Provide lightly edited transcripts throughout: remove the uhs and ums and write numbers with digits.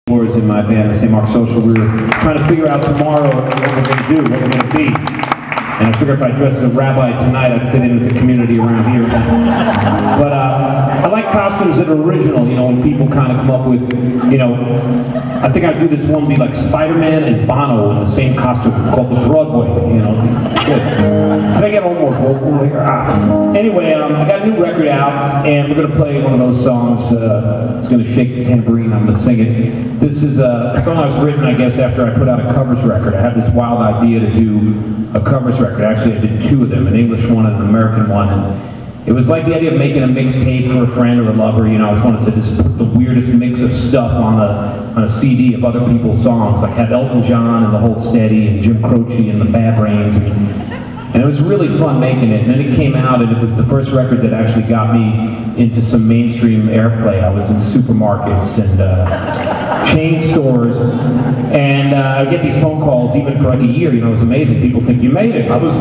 In my band, the St. Mark Social, we were trying to figure out tomorrow what we're going to do, what we're going to be. And I figured if I dressed as a rabbi tonight, I'd fit in with the community around here. But I like costumes that are original, you know, when people kind of come up with, you know, I think I'd do this one be like Spider-Man and Bono in the same costume called the Broadway, you know. Good. Can I get a little more vocal here? Anyway, I got a new record out, and we're going to play one of those songs. It's going to shake the tambourine, I'm going to sing it. This is a song I was written, I guess, after I put out a covers record. I had this wild idea to do a covers record. Actually, I did two of them, an English one and an American one. And it was like the idea of making a mixtape for a friend or a lover. You know, I just wanted to just put the weirdest mix of stuff on a CD of other people's songs. Like have Elton John and the Hold Steady and Jim Croce and the Bad Brains. And it was really fun making it. And then it came out, and it was the first record that actually got me into some mainstream airplay. I was in supermarkets and chain stores, and I get these phone calls even for like a year. You know, it was amazing. People think you made it. I was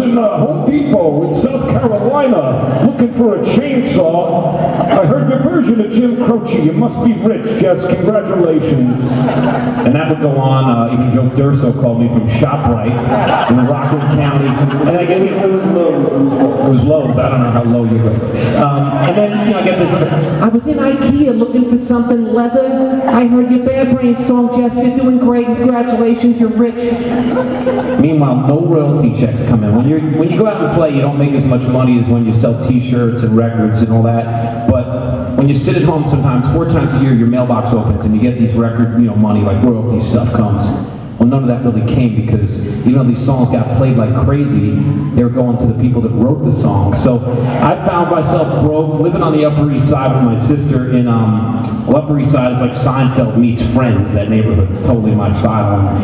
in Home Depot in South Carolina looking for a chainsaw. I heard your version of Jim Croce. You must be rich, Jess. Congratulations. And that would go on. Even Joe Durso called me from ShopRite in Rockland County. And I get it was Lowe's. I don't know how low you go. And then, you know, I get this. I was in IKEA looking for something leather. I heard your Bad Brains song, Jess. You're doing great. Congratulations, you're rich. Meanwhile, no royalty checks come in. When you go out and play, you don't make as much money as when you sell T-shirts and records and all that. But when you sit at home, sometimes 4 times a year, your mailbox opens and you get these record, you know, money like royalty stuff comes. Well, none of that really came because even though these songs got played like crazy, they were going to the people that wrote the songs. So I found myself broke, living on the Upper East Side with my sister in, well, Upper East Side is like Seinfeld meets Friends, that neighborhood. It's totally my style.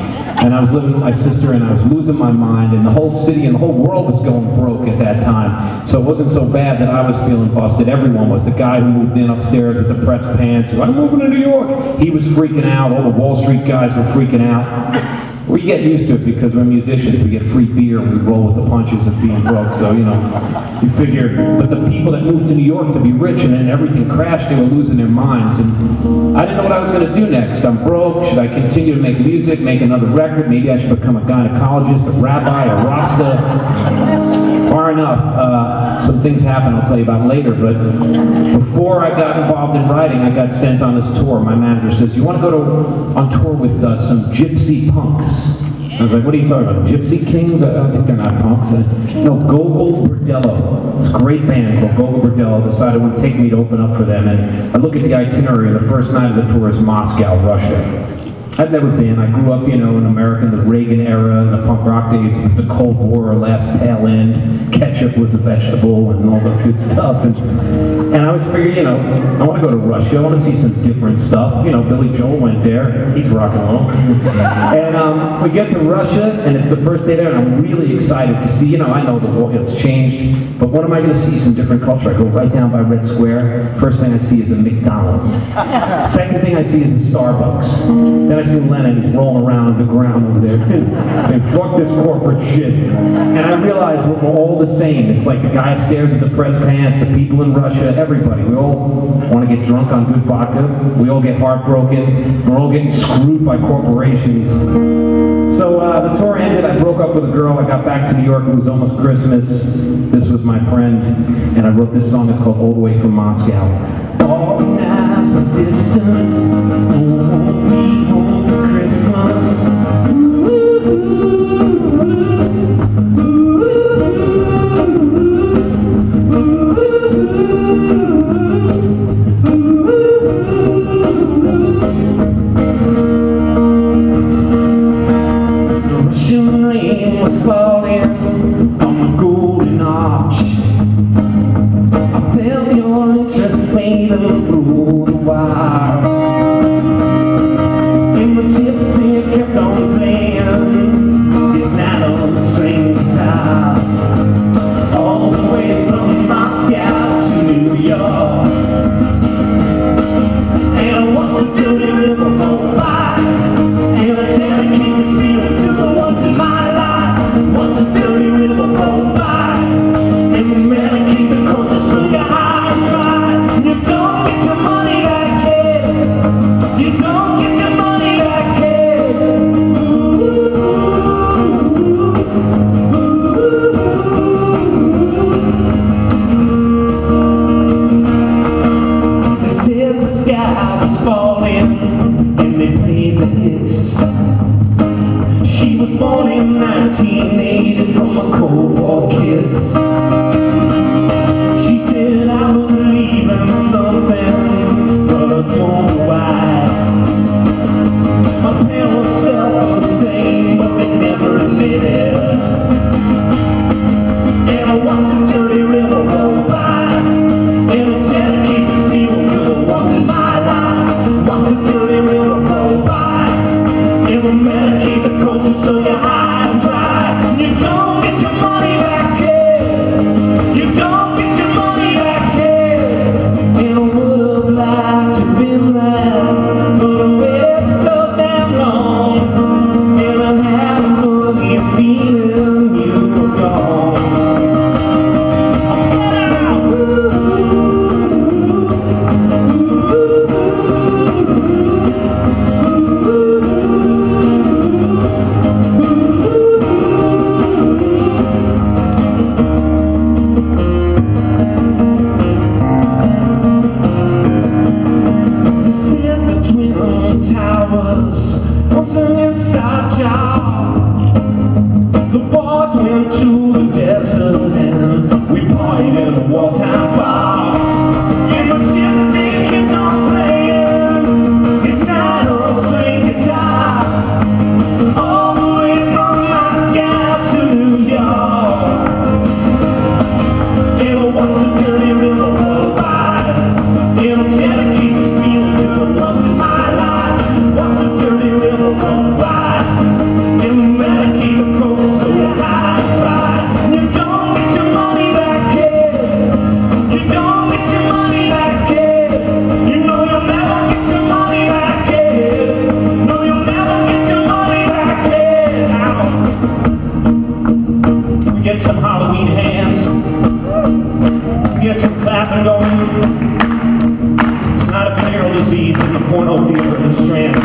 And I was living with my sister and I was losing my mind, and the whole city and the whole world was going broke at that time. So it wasn't so bad that I was feeling busted. Everyone was. The guy who moved in upstairs with the pressed pants, I'm moving to New York. He was freaking out. All the Wall Street guys were freaking out. We get used to it because we're musicians. We get free beer and we roll with the punches of being broke. So, you know, you figure, but the people that moved to New York to be rich and then everything crashed, they were losing their minds. And I didn't know what I was going to do next. I'm broke. Should I continue to make music, make another record? Maybe I should become a gynecologist, a rabbi, a Rasta. Far enough, some things happened I'll tell you about later, but before I got involved in writing, I got sent on this tour. My manager says, you want to go on tour with some gypsy punks? I was like, what are you talking about, Gypsy Kings? I think they're not punks. No, Gogol Bordello. This great band called Gogol Bordello decided it would take me to open up for them, and I look at the itinerary, and the first night of the tour is Moscow, Russia. I've never been. I grew up, you know, in America in the Reagan era, in the punk rock days. It was the Cold War, last tail end. Ketchup was a vegetable and all that good stuff. And I was figuring, you know, I want to go to Russia. I want to see some different stuff. You know, Billy Joel went there. He's rock and roll. And we get to Russia, and it's the first day there, and I'm really excited to see, you know, I know the world has changed, but when am I going to see some different culture? I go right down by Red Square. First thing I see is a McDonald's. Second thing I see is a Starbucks. Then I see Lennon, he's rolling around on the ground over there saying, fuck this corporate shit. And I realized we're all the same. It's like the guy upstairs with the pressed pants, the people in Russia, everybody. We all want to get drunk on good vodka. We all get heartbroken. We're all getting screwed by corporations. So the tour ended. I broke up with a girl. I got back to New York. It was almost Christmas. This was my friend. And I wrote this song. It's called All the Way from Moscow. All the nights of distance, won't be home for Christmas. The Russian rain was falling on the golden arch. I felt your interest leading through the wire. in Strand.